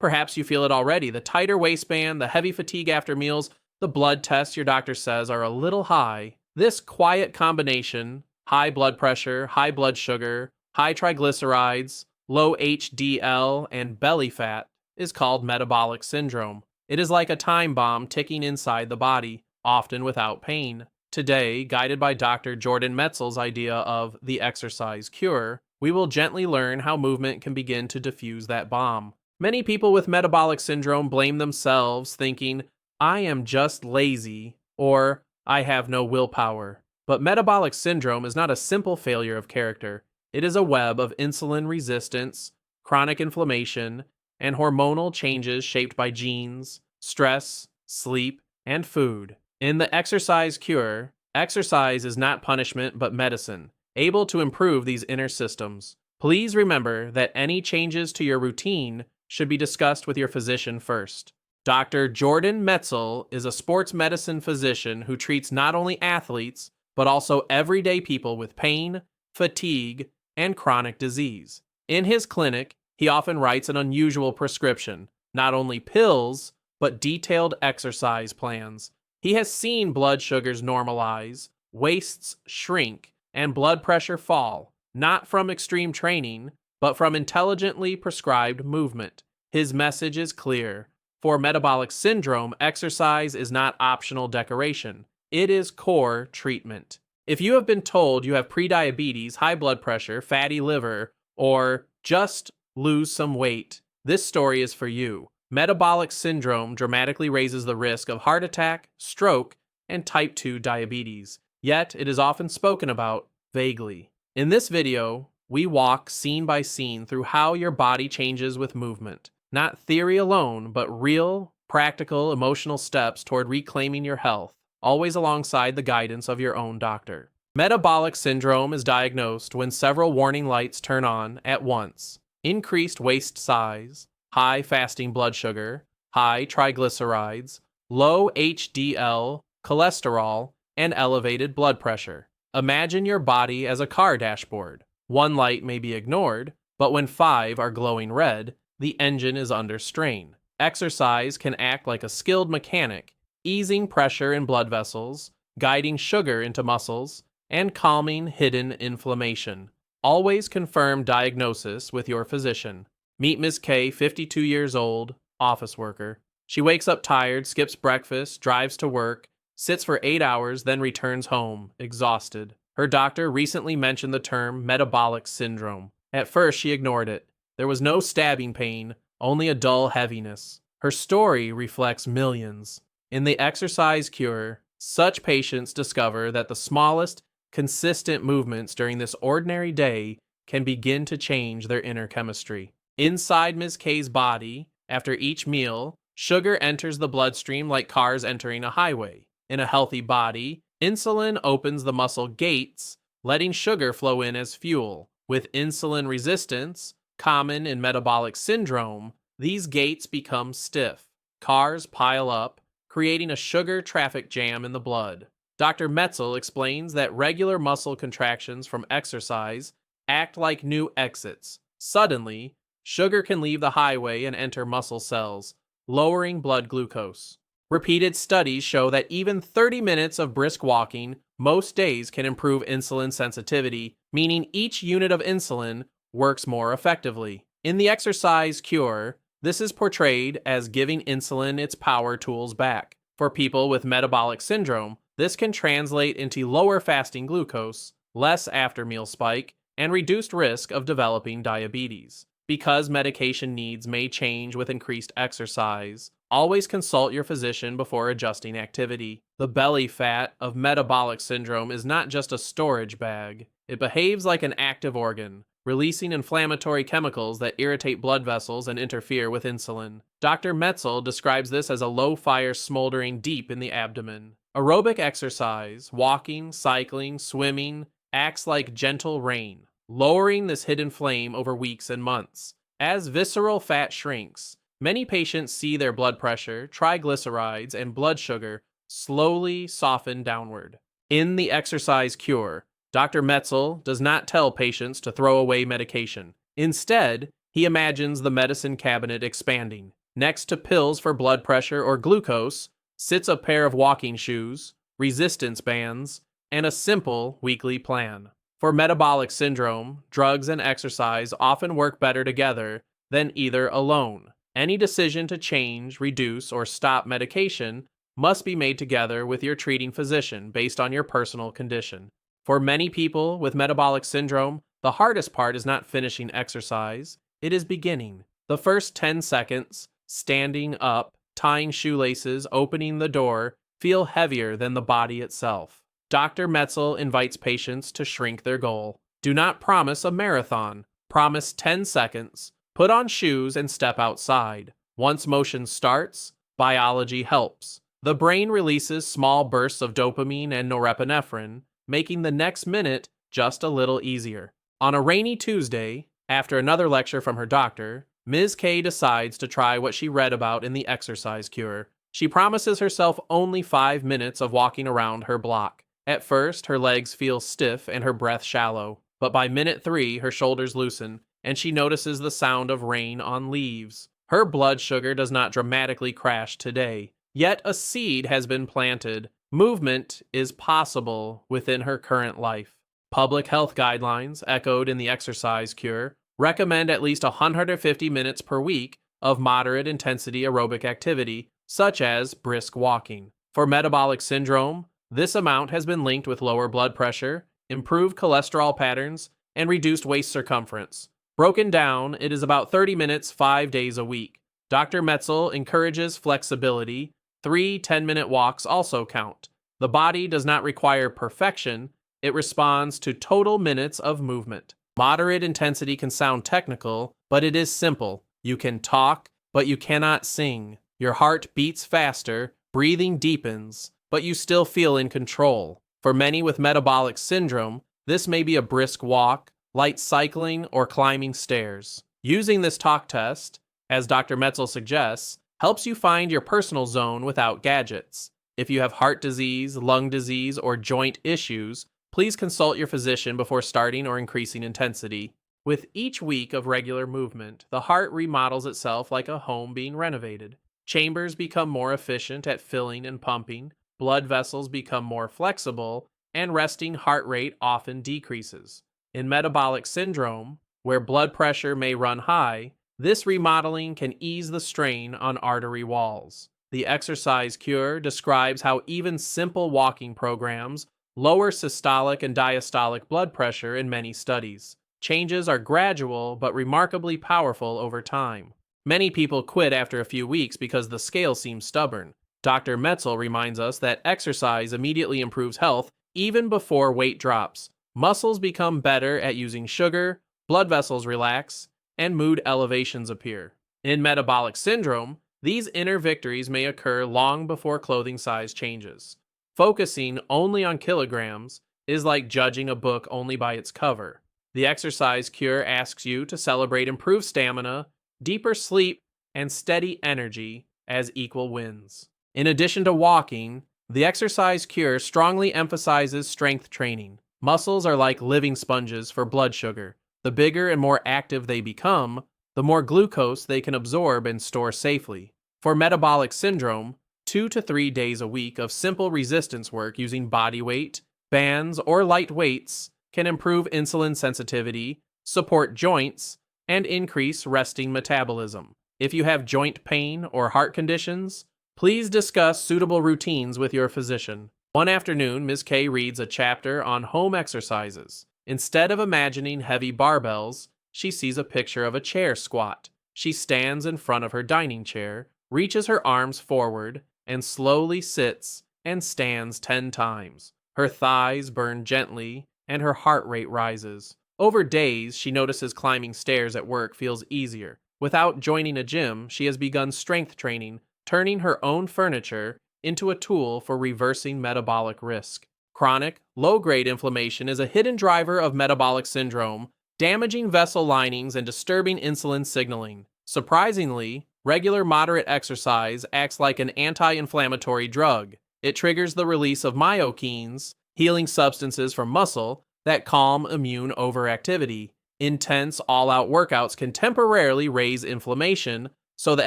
Perhaps you feel it already. The tighter waistband, the heavy fatigue after meals, the blood tests your doctor says are a little high. This quiet combination, high blood pressure, high blood sugar, high triglycerides, low HDL, and belly fat, is called metabolic syndrome. It is like a time bomb ticking inside the body, often without pain. Today, guided by Dr. Jordan Metzl's idea of the exercise cure, we will gently learn how movement can begin to diffuse that bomb. Many people with metabolic syndrome blame themselves, thinking, I am just lazy, or I have no willpower. But metabolic syndrome is not a simple failure of character. It is a web of insulin resistance, chronic inflammation, and hormonal changes shaped by genes, stress, sleep, and food. In the exercise cure, exercise is not punishment but medicine, able to improve these inner systems. Please remember that any changes to your routine should be discussed with your physician first. Dr. Jordan Metzl is a sports medicine physician who treats not only athletes, but also everyday people with pain, fatigue, and chronic disease. In his clinic, he often writes an unusual prescription, not only pills, but detailed exercise plans. He has seen blood sugars normalize, waists shrink, and blood pressure fall, not from extreme training, but from intelligently prescribed movement. His message is clear. For metabolic syndrome, exercise is not optional decoration. It is core treatment. If you have been told you have prediabetes, high blood pressure, fatty liver, or just lose some weight, this story is for you. Metabolic syndrome dramatically raises the risk of heart attack, stroke, and type 2 diabetes. Yet, it is often spoken about vaguely. In this video, we walk scene by scene through how your body changes with movement. Not theory alone, but real, practical, emotional steps toward reclaiming your health, always alongside the guidance of your own doctor. Metabolic syndrome is diagnosed when several warning lights turn on at once. Increased waist size, high fasting blood sugar, high triglycerides, low HDL, cholesterol, and elevated blood pressure. Imagine your body as a car dashboard. One light may be ignored, but when 5 are glowing red, the engine is under strain. Exercise can act like a skilled mechanic, easing pressure in blood vessels, guiding sugar into muscles, and calming hidden inflammation. Always confirm diagnosis with your physician. Meet Ms. K, 52 years old, office worker. She wakes up tired, skips breakfast, drives to work, sits for 8 hours, then returns home, exhausted. Her doctor recently mentioned the term metabolic syndrome. At first, she ignored it. There was no stabbing pain, only a dull heaviness. Her story reflects millions. In the exercise cure, such patients discover that the smallest, consistent movements during this ordinary day can begin to change their inner chemistry. Inside Ms. K's body, after each meal, sugar enters the bloodstream like cars entering a highway. In a healthy body, insulin opens the muscle gates, letting sugar flow in as fuel. With insulin resistance, common in metabolic syndrome, these gates become stiff. Cars pile up, creating a sugar traffic jam in the blood. Dr. Metzl explains that regular muscle contractions from exercise act like new exits. Suddenly, sugar can leave the highway and enter muscle cells, lowering blood glucose. Repeated studies show that even 30 minutes of brisk walking most days can improve insulin sensitivity, meaning each unit of insulin works more effectively. In the exercise cure, this is portrayed as giving insulin its power tools back. For people with metabolic syndrome, this can translate into lower fasting glucose, less after-meal spike, and reduced risk of developing diabetes. Because medication needs may change with increased exercise, always consult your physician before adjusting activity. The belly fat of metabolic syndrome is not just a storage bag. It behaves like an active organ, releasing inflammatory chemicals that irritate blood vessels and interfere with insulin. Dr. Metzl describes this as a low fire smoldering deep in the abdomen. Aerobic exercise, walking, cycling, swimming, acts like gentle rain, lowering this hidden flame over weeks and months. As visceral fat shrinks, many patients see their blood pressure, triglycerides, and blood sugar slowly soften downward. In the exercise cure, Dr. Metzl does not tell patients to throw away medication. Instead, he He imagines the medicine cabinet expanding. Next to pills for blood pressure or glucose sits a pair of walking shoes, resistance bands, and a simple weekly plan. For metabolic syndrome, drugs and exercise often work better together than either alone. Any decision to change, reduce, or stop medication must be made together with your treating physician based on your personal condition. For many people with metabolic syndrome, the hardest part is not finishing exercise, it is beginning. The first 10 seconds, standing up, tying shoelaces, opening the door, feel heavier than the body itself. Dr. Metzl invites patients to shrink their goal. Do not promise a marathon. Promise 10 seconds. Put on shoes and step outside. Once motion starts, biology helps. The brain releases small bursts of dopamine and norepinephrine, making the next minute just a little easier. On a rainy Tuesday, after another lecture from her doctor, Ms. K decides to try what she read about in the exercise cure. She promises herself only 5 minutes of walking around her block. At first, her legs feel stiff and her breath shallow, but by minute 3, her shoulders loosen, and she notices the sound of rain on leaves. Her blood sugar does not dramatically crash today, yet a seed has been planted. Movement is possible within her current life. Public health guidelines, echoed in the exercise cure, recommend at least 150 minutes per week of moderate intensity aerobic activity, such as brisk walking. For metabolic syndrome, this amount has been linked with lower blood pressure, improved cholesterol patterns, and reduced waist circumference. Broken down, it is about 30 minutes 5 days a week. Dr. Metzl encourages flexibility. 3 10-minute walks also count. The body does not require perfection, it responds to total minutes of movement. Moderate intensity can sound technical, but it is simple. You can talk, but you cannot sing. Your heart beats faster, breathing deepens, but you still feel in control. For many with metabolic syndrome, this may be a brisk walk, light cycling, or climbing stairs. Using this talk test, as Dr. Metzl suggests, helps you find your personal zone without gadgets. If you have heart disease, lung disease, or joint issues, please consult your physician before starting or increasing intensity. With each week of regular movement, the heart remodels itself like a home being renovated. Chambers become more efficient at filling and pumping, blood vessels become more flexible, and resting heart rate often decreases. In metabolic syndrome, where blood pressure may run high, this remodeling can ease the strain on artery walls. The exercise cure describes how even simple walking programs lower systolic and diastolic blood pressure in many studies. Changes are gradual but remarkably powerful over time. Many people quit after a few weeks because the scale seems stubborn. Dr. Metzl reminds us that exercise immediately improves health even before weight drops. Muscles become better at using sugar, blood vessels relax, and mood elevations appear. In metabolic syndrome, these inner victories may occur long before clothing size changes. Focusing only on kilograms is like judging a book only by its cover. The exercise cure asks you to celebrate improved stamina, deeper sleep, and steady energy as equal wins. In addition to walking, the exercise cure strongly emphasizes strength training. Muscles are like living sponges for blood sugar. The bigger and more active they become, the more glucose they can absorb and store safely. For metabolic syndrome, 2 to 3 days a week of simple resistance work using body weight, bands, or light weights can improve insulin sensitivity, support joints, and increase resting metabolism. If you have joint pain or heart conditions, please discuss suitable routines with your physician. One afternoon, Ms. K reads a chapter on home exercises. Instead of imagining heavy barbells, she sees a picture of a chair squat. She stands in front of her dining chair, reaches her arms forward, and slowly sits and stands 10 times. Her thighs burn gently, and her heart rate rises. Over days, she notices climbing stairs at work feels easier. Without joining a gym, she has begun strength training, turning her own furniture into a tool for reversing metabolic risk. Chronic, low-grade inflammation is a hidden driver of metabolic syndrome, damaging vessel linings and disturbing insulin signaling. Surprisingly, regular moderate exercise acts like an anti-inflammatory drug. It triggers the release of myokines, healing substances from muscle that calm immune overactivity. Intense, all-out workouts can temporarily raise inflammation, so the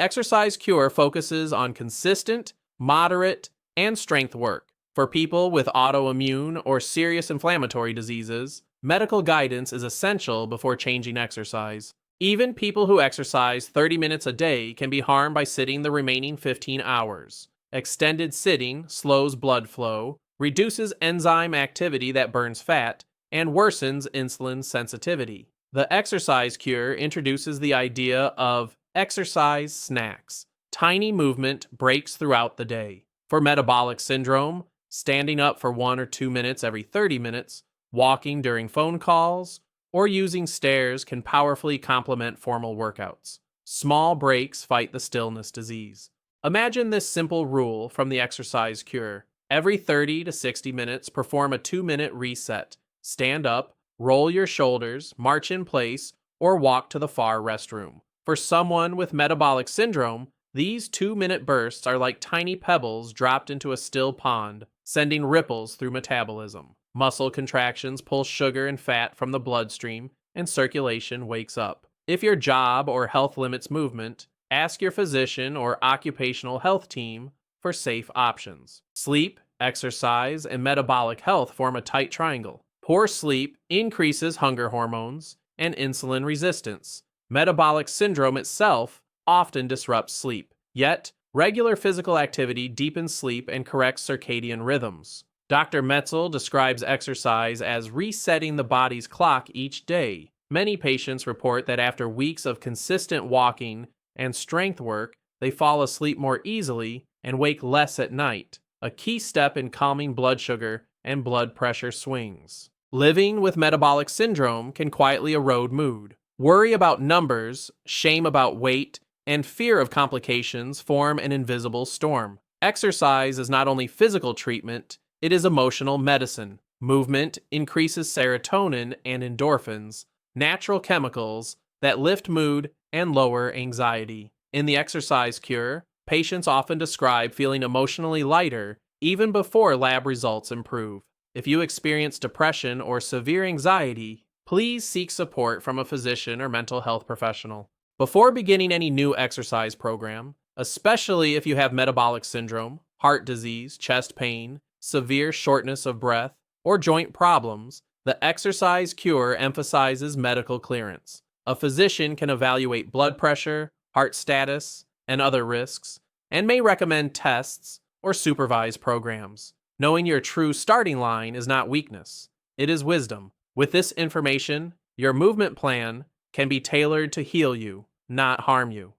exercise cure focuses on consistent, moderate, and strength work. For people with autoimmune or serious inflammatory diseases, medical guidance is essential before changing exercise. Even people who exercise 30 minutes a day can be harmed by sitting the remaining 15 hours. Extended sitting slows blood flow, reduces enzyme activity that burns fat, and worsens insulin sensitivity. The exercise cure introduces the idea of exercise snacks, tiny movement breaks throughout the day. For metabolic syndrome, standing up for 1 or 2 minutes every 30 minutes, walking during phone calls, or using stairs can powerfully complement formal workouts. Small breaks fight the stillness disease. Imagine this simple rule from the exercise cure. Every 30 to 60 minutes, perform a 2-minute reset. Stand up, roll your shoulders, march in place, or walk to the far restroom. For someone with metabolic syndrome, these 2-minute bursts are like tiny pebbles dropped into a still pond, sending ripples through metabolism. Muscle contractions pull sugar and fat from the bloodstream, and circulation wakes up. If your job or health limits movement, ask your physician or occupational health team for safe options. Sleep, exercise, and metabolic health form a tight triangle. Poor sleep increases hunger hormones and insulin resistance. Metabolic syndrome itself often disrupts sleep. Yet, regular physical activity deepens sleep and corrects circadian rhythms. Dr. Metzl describes exercise as resetting the body's clock each day. Many patients report that after weeks of consistent walking and strength work, they fall asleep more easily and wake less at night, a key step in calming blood sugar and blood pressure swings. Living with metabolic syndrome can quietly erode mood. Worry about numbers, shame about weight, and fear of complications form an invisible storm. Exercise is not only physical treatment, it is emotional medicine. Movement increases serotonin and endorphins, natural chemicals that lift mood and lower anxiety. In the exercise cure, patients often describe feeling emotionally lighter even before lab results improve. If you experience depression or severe anxiety, please seek support from a physician or mental health professional. Before beginning any new exercise program, especially if you have metabolic syndrome, heart disease, chest pain, severe shortness of breath, or joint problems, the exercise cure emphasizes medical clearance. A physician can evaluate blood pressure, heart status, and other risks, and may recommend tests or supervise programs. Knowing your true starting line is not weakness, it is wisdom. With this information, your movement plan can be tailored to heal you, not harm you.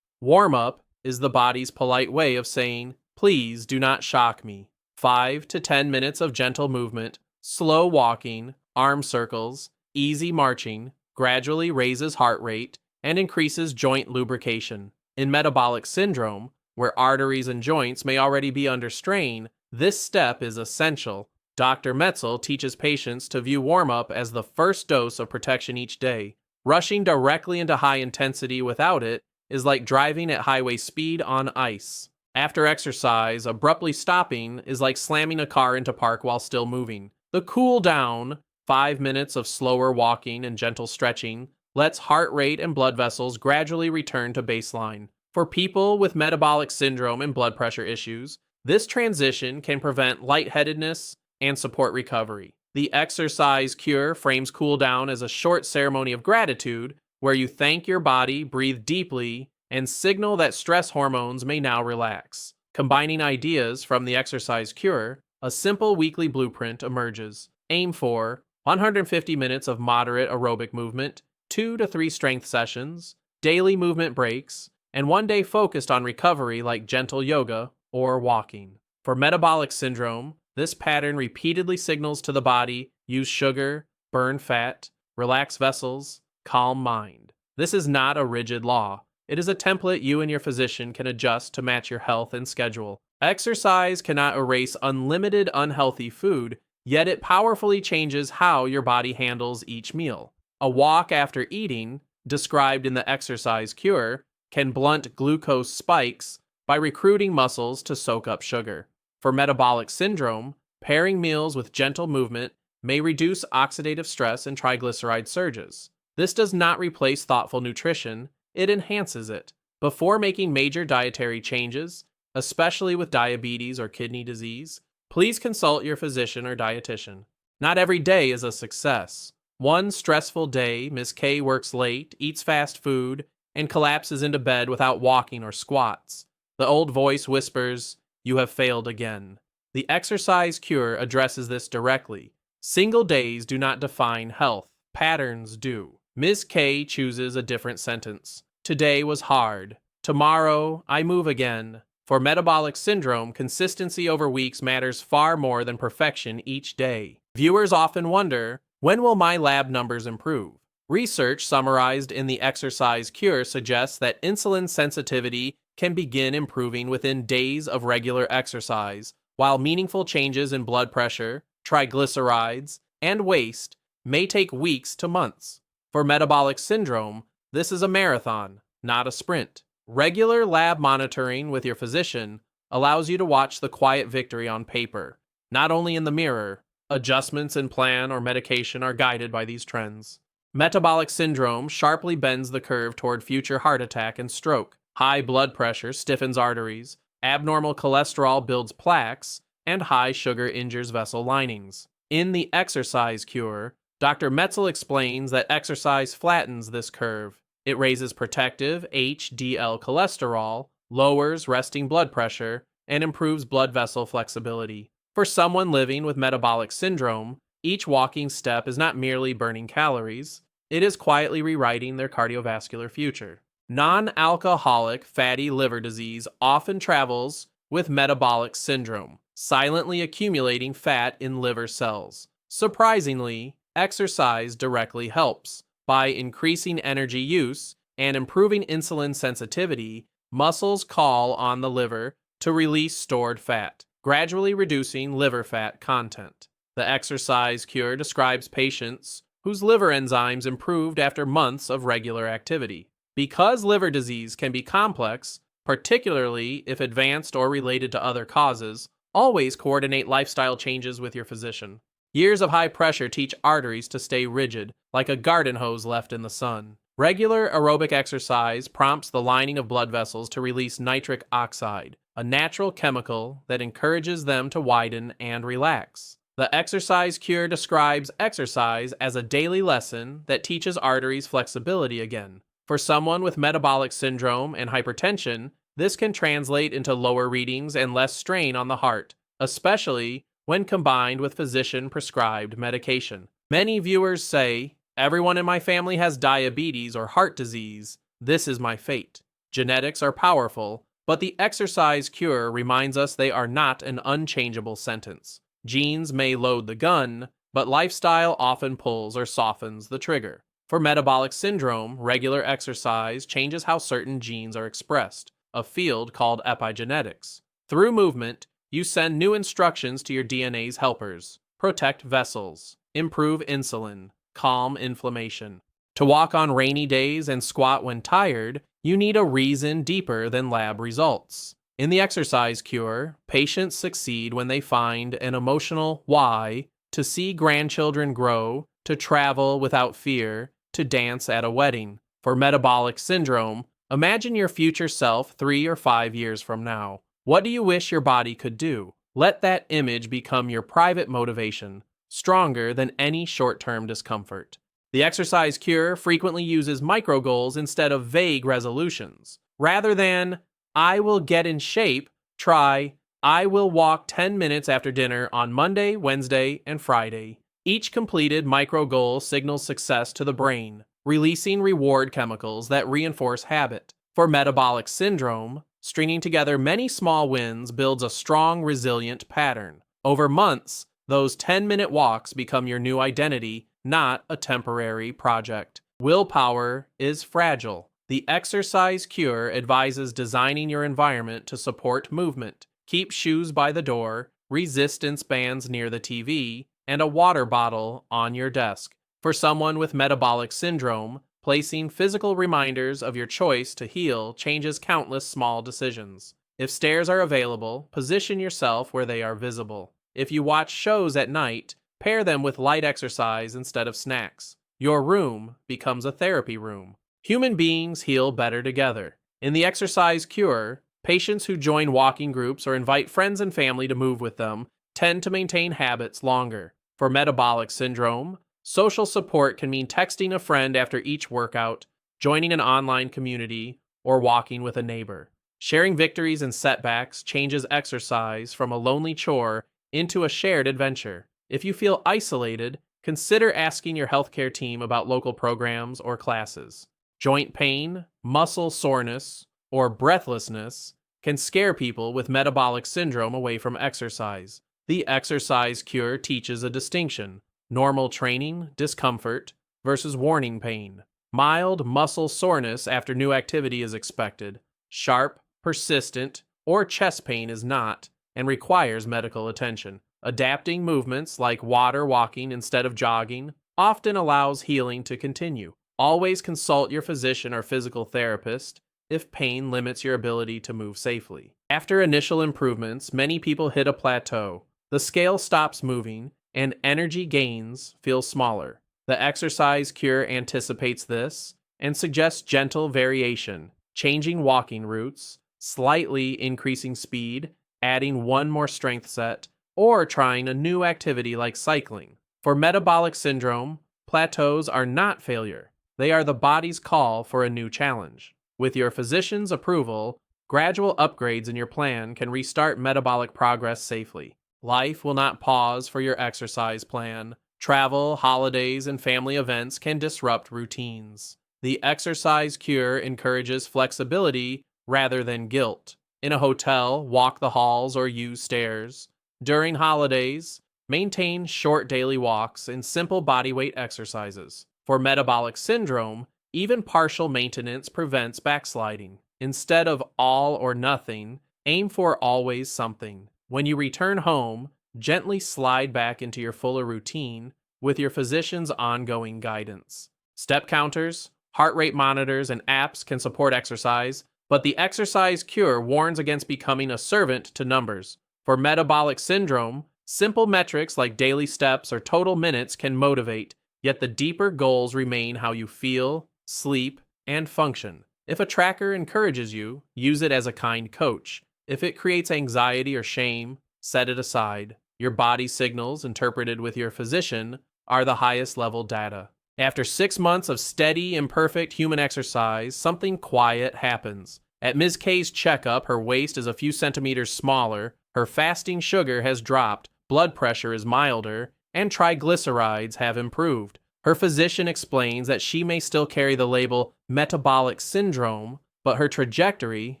Warm-up is the body's polite way of saying, please do not shock me. 5 to 10 minutes of gentle movement, slow walking, arm circles, easy marching, gradually raises heart rate and increases joint lubrication. In metabolic syndrome, where arteries and joints may already be under strain, this step is essential. Dr. Metzl teaches patients to view warm-up as the first dose of protection each day. Rushing directly into high intensity without it is like driving at highway speed on ice. After exercise, abruptly stopping is like slamming a car into park while still moving. The cool down, 5 minutes of slower walking and gentle stretching, lets heart rate and blood vessels gradually return to baseline. For people with metabolic syndrome and blood pressure issues, this transition can prevent lightheadedness and support recovery. The exercise cure frames cool down as a short ceremony of gratitude where you thank your body, breathe deeply, and signal that stress hormones may now relax. Combining ideas from the exercise cure, a simple weekly blueprint emerges. Aim for 150 minutes of moderate aerobic movement, 2 to 3 strength sessions, daily movement breaks, and 1 day focused on recovery like gentle yoga or walking. For metabolic syndrome, this pattern repeatedly signals to the body, use sugar, burn fat, relax vessels, calm mind. This is not a rigid law. It is a template you and your physician can adjust to match your health and schedule. Exercise cannot erase unlimited unhealthy food, yet it powerfully changes how your body handles each meal. A walk after eating, described in the exercise cure, can blunt glucose spikes by recruiting muscles to soak up sugar. For metabolic syndrome, pairing meals with gentle movement may reduce oxidative stress and triglyceride surges. This does not replace thoughtful nutrition, it enhances it. Before making major dietary changes, especially with diabetes or kidney disease, please consult your physician or dietitian. Not every day is a success. One stressful day, Miss K works late, eats fast food, and collapses into bed without walking or squats. The old voice whispers, "You have failed again." The exercise cure addresses this directly. Single days do not define health, patterns do. Ms. K chooses a different sentence. Today was hard. Tomorrow, I move again. For metabolic syndrome, consistency over weeks matters far more than perfection each day. Viewers often wonder, when will my lab numbers improve? Research summarized in the exercise cure suggests that insulin sensitivity can begin improving within days of regular exercise, while meaningful changes in blood pressure, triglycerides, and waist may take weeks to months. For metabolic syndrome, this is a marathon, not a sprint. Regular lab monitoring with your physician allows you to watch the quiet victory on paper, not only in the mirror. Adjustments in plan or medication are guided by these trends. Metabolic syndrome sharply bends the curve toward future heart attack and stroke. High blood pressure stiffens arteries, abnormal cholesterol builds plaques, and high sugar injures vessel linings. In the exercise cure, Dr. Metzl explains that exercise flattens this curve. It raises protective HDL cholesterol, lowers resting blood pressure, and improves blood vessel flexibility. For someone living with metabolic syndrome, each walking step is not merely burning calories, it is quietly rewriting their cardiovascular future. Non-alcoholic fatty liver disease often travels with metabolic syndrome, silently accumulating fat in liver cells. Surprisingly, exercise directly helps. By increasing energy use and improving insulin sensitivity, muscles call on the liver to release stored fat, gradually reducing liver fat content. The exercise cure describes patients whose liver enzymes improved after months of regular activity. Because liver disease can be complex, particularly if advanced or related to other causes, always coordinate lifestyle changes with your physician. Years of high pressure teach arteries to stay rigid, like a garden hose left in the sun. Regular aerobic exercise prompts the lining of blood vessels to release nitric oxide, a natural chemical that encourages them to widen and relax. The exercise cure describes exercise as a daily lesson that teaches arteries flexibility again. For someone with metabolic syndrome and hypertension, this can translate into lower readings and less strain on the heart, especially when combined with physician-prescribed medication. Many viewers say, "Everyone in my family has diabetes or heart disease. This is my fate." Genetics are powerful, but the exercise cure reminds us they are not an unchangeable sentence. Genes may load the gun, but lifestyle often pulls or softens the trigger. For metabolic syndrome, regular exercise changes how certain genes are expressed, a field called epigenetics. Through movement, you send new instructions to your DNA's helpers: protect vessels, improve insulin, calm inflammation. To walk on rainy days and squat when tired, you need a reason deeper than lab results. In the exercise cure, patients succeed when they find an emotional why: to see grandchildren grow, to travel without fear, to dance at a wedding. For metabolic syndrome, imagine your future self 3 or 5 years from now. What do you wish your body could do? Let that image become your private motivation, stronger than any short-term discomfort. The exercise cure frequently uses micro goals instead of vague resolutions. Rather than, "I will get in shape," try, "I will walk 10 minutes after dinner on Monday, Wednesday, and Friday." Each completed micro goal signals success to the brain, releasing reward chemicals that reinforce habit. For metabolic syndrome, stringing together many small wins builds a strong, resilient pattern. Over months, those 10-minute walks become your new identity, not a temporary project. Willpower is fragile. The exercise cure advises designing your environment to support movement. Keep shoes by the door, resistance bands near the TV, and a water bottle on your desk. For someone with metabolic syndrome, placing physical reminders of your choice to heal changes countless small decisions. If stairs are available, position yourself where they are visible. If you watch shows at night, pair them with light exercise instead of snacks. Your room becomes a therapy room. Human beings heal better together. In the exercise cure, patients who join walking groups or invite friends and family to move with them tend to maintain habits longer. For metabolic syndrome, social support can mean texting a friend after each workout, joining an online community, or walking with a neighbor. Sharing victories and setbacks changes exercise from a lonely chore into a shared adventure. If you feel isolated, consider asking your healthcare team about local programs or classes. Joint pain, muscle soreness, or breathlessness can scare people with metabolic syndrome away from exercise. The exercise cure teaches a distinction: normal training, discomfort, versus warning pain. Mild muscle soreness after new activity is expected. Sharp, persistent, or chest pain is not, and requires medical attention. Adapting movements like water walking instead of jogging often allows healing to continue. Always consult your physician or physical therapist if pain limits your ability to move safely. After initial improvements, many people hit a plateau. The scale stops moving, and energy gains feel smaller. The exercise cure anticipates this and suggests gentle variation, changing walking routes, slightly increasing speed, adding one more strength set, or trying a new activity like cycling. For metabolic syndrome, plateaus are not failure. They are the body's call for a new challenge. With your physician's approval, gradual upgrades in your plan can restart metabolic progress safely. Life will not pause for your exercise plan. Travel, holidays, and family events can disrupt routines. The exercise cure encourages flexibility rather than guilt. In a hotel, walk the halls or use stairs. During holidays, maintain short daily walks and simple bodyweight exercises. For metabolic syndrome, even partial maintenance prevents backsliding. Instead of all or nothing, aim for always something. When you return home, gently slide back into your fuller routine with your physician's ongoing guidance. Step counters, heart rate monitors, and apps can support exercise, but the exercise cure warns against becoming a servant to numbers. For metabolic syndrome, simple metrics like daily steps or total minutes can motivate, yet the deeper goals remain how you feel, sleep, and function. If a tracker encourages you, use it as a kind coach. If it creates anxiety or shame, set it aside. Your body signals, interpreted with your physician, are the highest level data. After 6 months of steady, imperfect human exercise, something quiet happens. At Ms. K's checkup, her waist is a few centimeters smaller, her fasting sugar has dropped, blood pressure is milder, and triglycerides have improved. Her physician explains that she may still carry the label metabolic syndrome, but her trajectory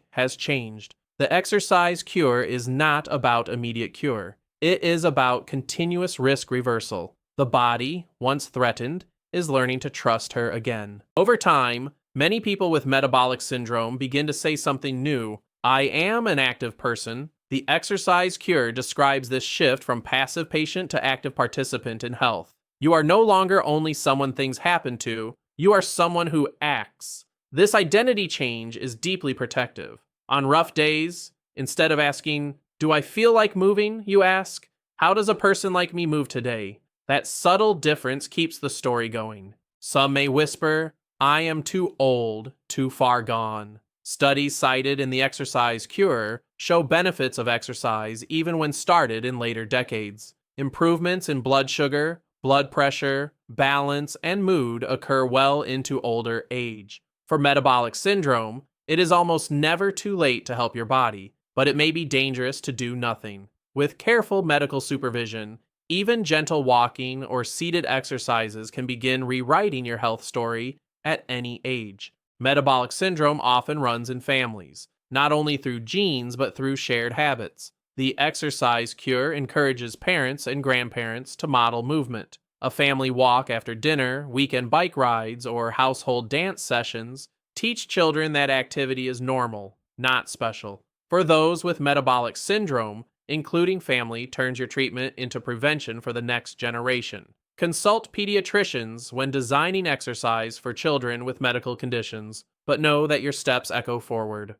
has changed. The exercise cure is not about immediate cure. It is about continuous risk reversal. The body, once threatened, is learning to trust her again. Over time, many people with metabolic syndrome begin to say something new. I am an active person. The exercise cure describes this shift from passive patient to active participant in health. You are no longer only someone things happen to, you are someone who acts. This identity change is deeply protective. On rough days, instead of asking, do I feel like moving, you ask, how does a person like me move today? That subtle difference keeps the story going. Some may whisper, I am too old, too far gone. Studies cited in the exercise cure show benefits of exercise even when started in later decades. Improvements in blood sugar, blood pressure, balance, and mood occur well into older age. For metabolic syndrome, it is almost never too late to help your body, but it may be dangerous to do nothing. With careful medical supervision, even gentle walking or seated exercises can begin rewriting your health story at any age. Metabolic syndrome often runs in families, not only through genes but through shared habits. The exercise cure encourages parents and grandparents to model movement. A family walk after dinner, weekend bike rides, or household dance sessions teach children that activity is normal, not special. For those with metabolic syndrome, including family turns your treatment into prevention for the next generation. Consult pediatricians when designing exercise for children with medical conditions, but know that your steps echo forward.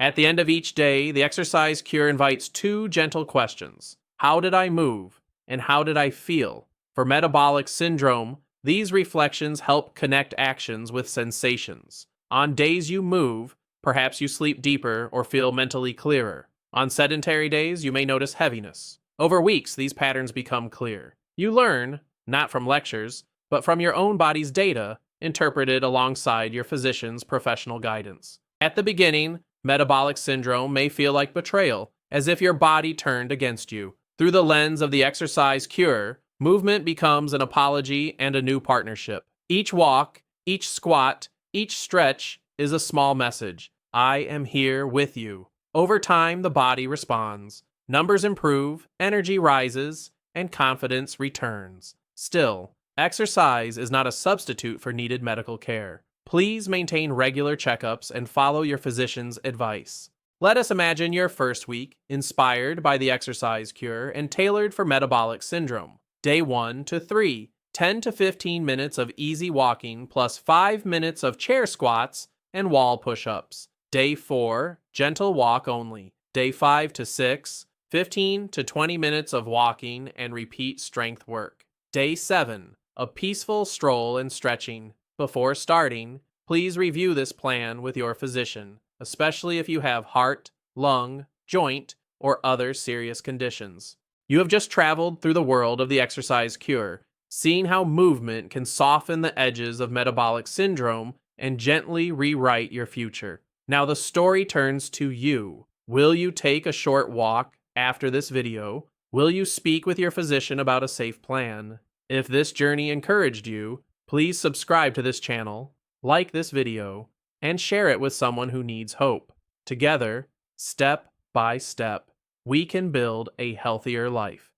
At the end of each day, the exercise cure invites 2 gentle questions. How did I move? And how did I feel? For metabolic syndrome, These reflections help connect actions with sensations. On days you move, perhaps you sleep deeper or feel mentally clearer. On sedentary days, you may notice heaviness. Over weeks, these patterns become clear. You learn, not from lectures, but from your own body's data, interpreted alongside your physician's professional guidance. At the beginning, metabolic syndrome may feel like betrayal, as if your body turned against you. Through the lens of the exercise cure, movement becomes an apology and a new partnership. Each walk, each squat, each stretch is a small message. I am here with you. Over time, the body responds. Numbers improve, energy rises, and confidence returns. Still, exercise is not a substitute for needed medical care. Please maintain regular checkups and follow your physician's advice. Let us imagine your first week, inspired by the exercise cure and tailored for metabolic syndrome. Day 1 to 3, 10 to 15 minutes of easy walking plus 5 minutes of chair squats and wall push-ups. Day 4, gentle walk only. Day 5 to 6, 15 to 20 minutes of walking and repeat strength work. Day 7, a peaceful stroll and stretching. Before starting, please review this plan with your physician, especially if you have heart, lung, joint, or other serious conditions. You have just traveled through the world of the exercise cure, seeing how movement can soften the edges of metabolic syndrome and gently rewrite your future. Now the story turns to you. Will you take a short walk after this video? Will you speak with your physician about a safe plan? If this journey encouraged you, please subscribe to this channel, like this video, and share it with someone who needs hope. Together, step by step, we can build a healthier life.